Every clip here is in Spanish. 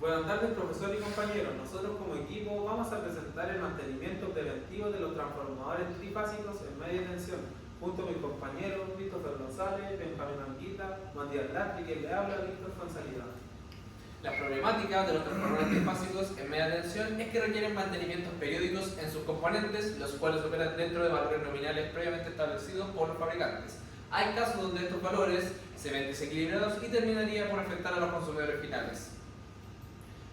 Buenas tardes, profesor y compañeros. Nosotros como equipo vamos a presentar el mantenimiento preventivo de los transformadores trifásicos en media tensión, junto a mis compañeros Christopher González, Benjamín Anguita, Matías Latri, que le habla Víctor Fonsalida. La problemática de los transformadores trifásicos en media tensión es que requieren mantenimientos periódicos en sus componentes, los cuales operan dentro de valores nominales previamente establecidos por los fabricantes. Hay casos donde estos valores se ven desequilibrados y terminaría por afectar a los consumidores finales.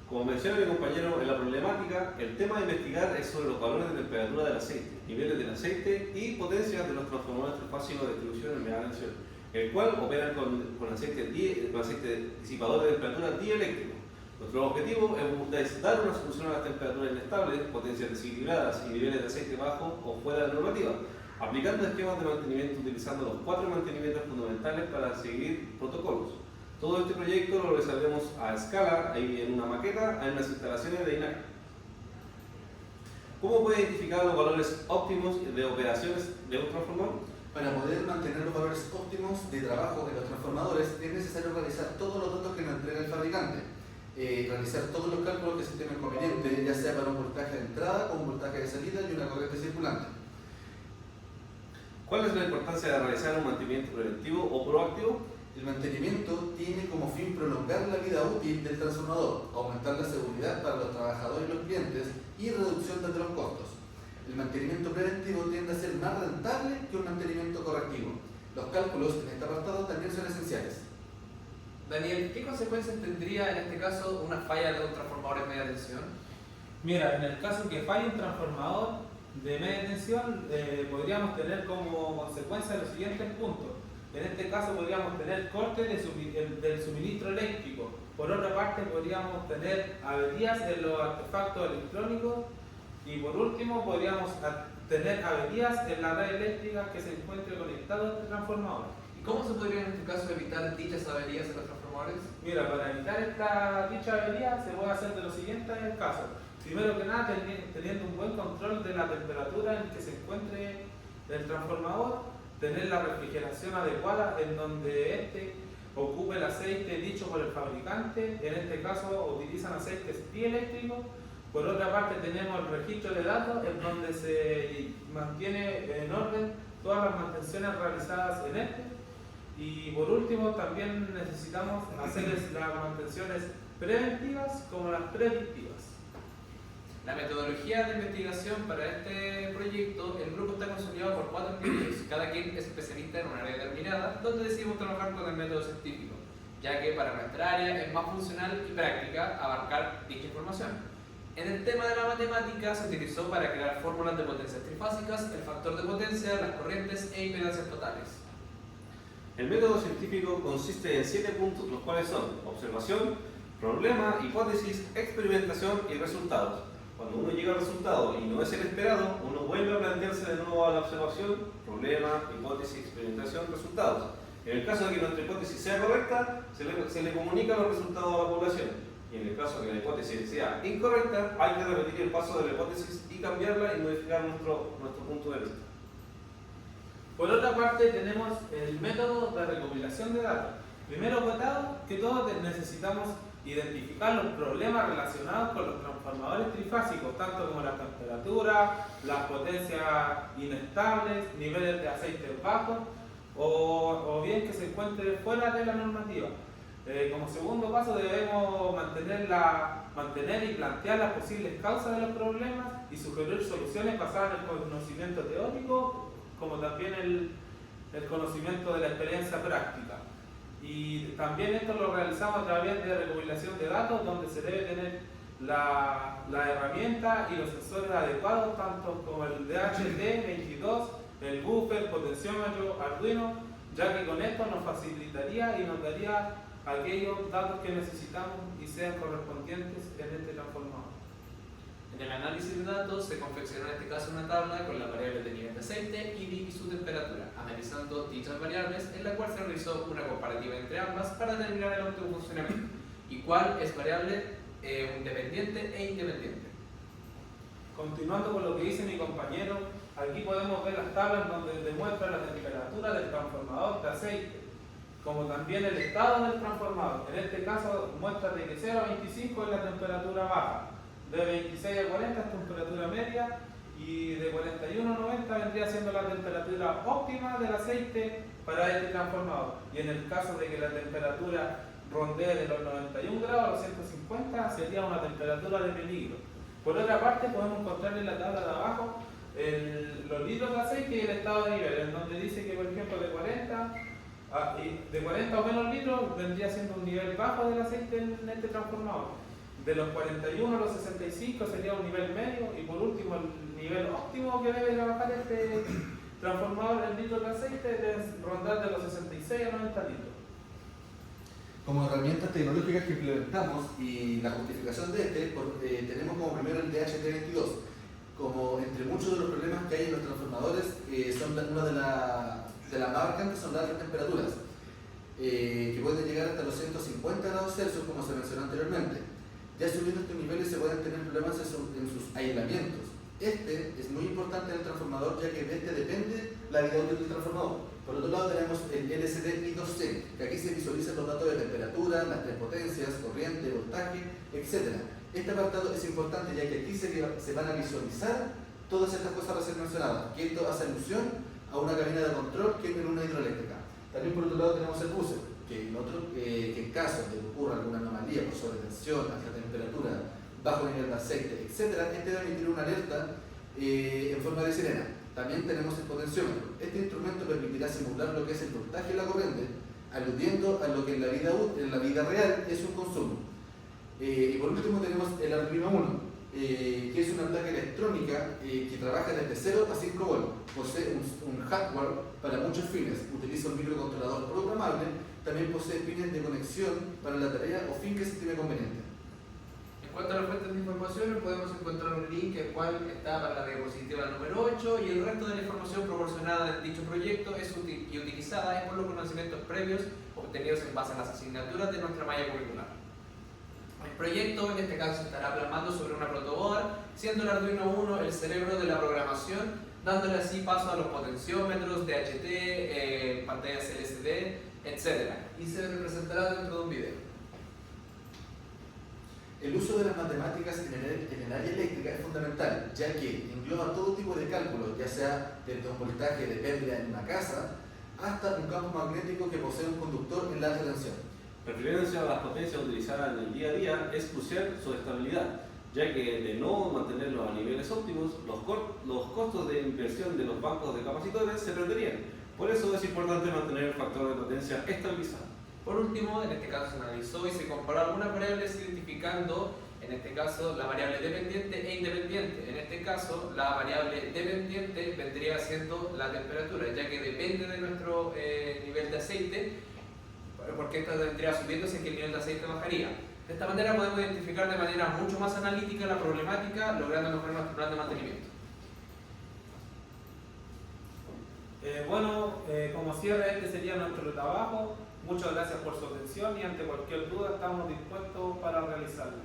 Como menciona mi compañero en la problemática, el tema a investigar es sobre los valores de temperatura del aceite, niveles del aceite y potencias de los transformadores trifásicos de distribución en media tensión, el cual operan con aceite disipador de temperatura dieléctrico. Nuestro objetivo es dar una solución a las temperaturas inestables, potencias desequilibradas y niveles de aceite bajos o fuera de la normativa, aplicando esquemas de mantenimiento utilizando los 4 mantenimientos fundamentales para seguir protocolos. Todo este proyecto lo realizaremos a escala, ahí en una maqueta, en las instalaciones de INACA. ¿Cómo puede identificar los valores óptimos de operaciones de un transformador? Para poder mantener los valores óptimos de trabajo de los transformadores es necesario realizar todos los datos que nos entrega el fabricante, realizar todos los cálculos que se estimen convenientes, ya sea para un voltaje de entrada o un voltaje de salida y una corriente circulante. ¿Cuál es la importancia de realizar un mantenimiento preventivo o proactivo? El mantenimiento tiene como fin prolongar la vida útil del transformador, aumentar la seguridad para los trabajadores y los clientes y reducción de los costos. El mantenimiento preventivo tiende a ser más rentable que un mantenimiento correctivo. Los cálculos en este apartado también son esenciales. Daniel, ¿qué consecuencias tendría en este caso una falla de un transformador en media tensión? Mira, en el caso que falle un transformador de media tensión, podríamos tener como consecuencia los siguientes puntos. En este caso podríamos tener corte del suministro eléctrico. Por otra parte podríamos tener averías en los artefactos electrónicos y por último podríamos tener averías en la red eléctrica que se encuentre conectada a este transformador. ¿Y cómo se podría en este caso evitar dichas averías en los transformadores? Mira, para evitar dicha avería se puede hacer de los siguientes casos. Primero que nada, teniendo un buen control de la temperatura en que se encuentre el transformador, tener la refrigeración adecuada en donde éste ocupe el aceite dicho por el fabricante. En este caso utilizan aceites dieléctricos. Por otra parte tenemos el registro de datos en donde se mantiene en orden todas las mantenciones realizadas en este. Y por último también necesitamos hacer las mantenciones preventivas como las predictivas. La metodología de investigación para este proyecto, el grupo está consolidado por 4 individuos, cada quien es especialista en un área determinada, donde decidimos trabajar con el método científico, ya que para nuestra área es más funcional y práctica abarcar dicha información. En el tema de la matemática se utilizó para crear fórmulas de potencias trifásicas, el factor de potencia, las corrientes e impedancias totales. El método científico consiste en 7 puntos, los cuales son observación, problema, hipótesis, experimentación y resultados. Cuando uno llega al resultado y no es el esperado, uno vuelve a plantearse de nuevo a la observación, problema, hipótesis, experimentación, resultados. En el caso de que nuestra hipótesis sea correcta, se le comunica los resultados a la población. Y en el caso de que la hipótesis sea incorrecta, hay que repetir el paso de la hipótesis y cambiarla y modificar nuestro punto de vista. Por otra parte tenemos el método de recopilación de datos. Primero que todo necesitamos identificar los problemas relacionados con los transformadores trifásicos, tanto como la temperatura, las potencias inestables, niveles de aceite bajos o bien que se encuentre fuera de la normativa. Como segundo paso debemos mantener y plantear las posibles causas de los problemas y sugerir soluciones basadas en el conocimiento teórico como también el conocimiento de la experiencia práctica. Y también esto lo realizamos a través de recopilación de datos, donde se debe tener la herramienta y los sensores adecuados, tanto como el DHT22, el buffer, potenciómetro, Arduino, ya que con esto nos facilitaría y nos daría aquellos datos que necesitamos y sean correspondientes en este transformador. En el análisis de datos se confeccionó en este caso una tabla con las variables de nivel de aceite y su temperatura, analizando dichas variables, en la cual se realizó una comparativa entre ambas para determinar el óptimo funcionamiento y cuál es variable dependiente e independiente. Continuando con lo que dice mi compañero, aquí podemos ver las tablas donde demuestra la temperatura del transformador de aceite. como también el estado del transformador. En este caso muestra de que 0 a 25 es la temperatura baja, de 26 a 40 es temperatura media y de 41 a 90 vendría siendo la temperatura óptima del aceite para este transformador. Y en el caso de que la temperatura rondee de los 91 grados a los 150 sería una temperatura de peligro. Por otra parte podemos encontrar en la tabla de abajo los litros de aceite y el estado de nivel, en donde dice que por ejemplo de 40 o menos litros vendría siendo un nivel bajo del aceite en este transformador. De los 41 a los 65 sería un nivel medio y por último el nivel óptimo que debe trabajar este transformador en litros de aceite debe rondar de los 66 a 90 litros. Como herramientas tecnológicas que implementamos y la justificación de tenemos como primero el DHT22. Como entre muchos de los problemas que hay en los transformadores, son una de las más marcantes son las altas temperaturas, que pueden llegar hasta los 150 grados Celsius, como se mencionó anteriormente. Ya subiendo estos niveles se pueden tener problemas en sus aislamientos. Este es muy importante en el transformador, ya que de este depende la vida útil del transformador. Por otro lado tenemos el LCD I2C, que aquí se visualizan los datos de temperatura, las tres potencias, corriente, voltaje, etc. Este apartado es importante ya que aquí se van a visualizar todas estas cosas recién mencionadas, que esto hace alusión a una cabina de control que es en una hidroeléctrica. También por otro lado tenemos el buzzer, que en caso de que ocurra alguna anomalía por sobretensión, alta temperatura, bajo nivel de aceite, etc., este debe emitir una alerta en forma de sirena. También tenemos el potenciómetro. Este instrumento permitirá simular lo que es el voltaje de la corriente, aludiendo a lo que en la vida real es un consumo. Y por último tenemos el Arduino Uno, que es una placa electrónica que trabaja desde 0 a 5 volts. Posee un hardware para muchos fines, utiliza un microcontrolador programable, también posee pines de conexión para la tarea o fin que se estime conveniente. En cuanto a las fuentes de información, podemos encontrar un link el cual está para la diapositiva número 8 y el resto de la información proporcionada en dicho proyecto y utilizada es por los conocimientos previos obtenidos en base a las asignaturas de nuestra malla curricular. El proyecto en este caso se estará plasmando sobre una protoboard, siendo el Arduino Uno el cerebro de la programación, dándole así paso a los potenciómetros, DHT, pantallas LCD, etc. Y se representará dentro de un video. El uso de las matemáticas en el área eléctrica es fundamental, ya que engloba todo tipo de cálculos, ya sea desde un voltaje de pérdida en una casa hasta un campo magnético que posee un conductor en la alta tensión. Refiriéndose a las potencias utilizadas en el día a día, es crucial su estabilidad, ya que de no mantenerlos a niveles óptimos, los costos de inversión de los bancos de capacitores se perderían. Por eso es importante mantener el factor de potencia estabilizado. Por último, en este caso se analizó y se comparó algunas variables identificando, en este caso, la variable dependiente e independiente. En este caso, la variable dependiente vendría siendo la temperatura, ya que depende de nuestro nivel de aceite, porque esta vendría subiéndose que el nivel de aceite bajaría. De esta manera podemos identificar de manera mucho más analítica la problemática, logrando mejorar nuestro plan de mantenimiento. Como cierre, este sería nuestro trabajo. Muchas gracias por su atención y ante cualquier duda estamos dispuestos para realizarlo.